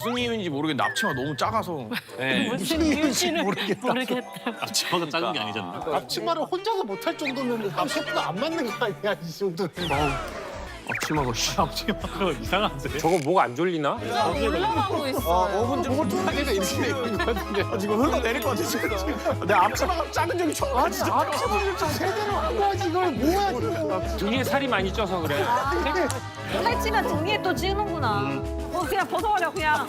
무슨 이유인지 모르겠는데 앞치마 너무 작아서. 네. 무슨 이유인지는 모르겠다. 앞치마가 작은 게 아니잖아. 앞치마를 혼자서 못할 정도면 앞치마가 안 맞는 거 아니야 이 정도는. 앞치마가 앞치마가 이상한데? 저거 목 안 졸리나? 올라가고 있어. 5분 정도 하기가 이렇게 있는 것 같은데. 지금 흘러내릴 것 같아 지금. 내 앞치마가 작은 적이 처음. 아니 앞치마를 좀 제대로 하고 하지 이걸 뭐야 지금. 등에 살이 많이 쪄서 그래. 살찌면 등에 또 찌는구나. 그냥 벗어버려 그냥.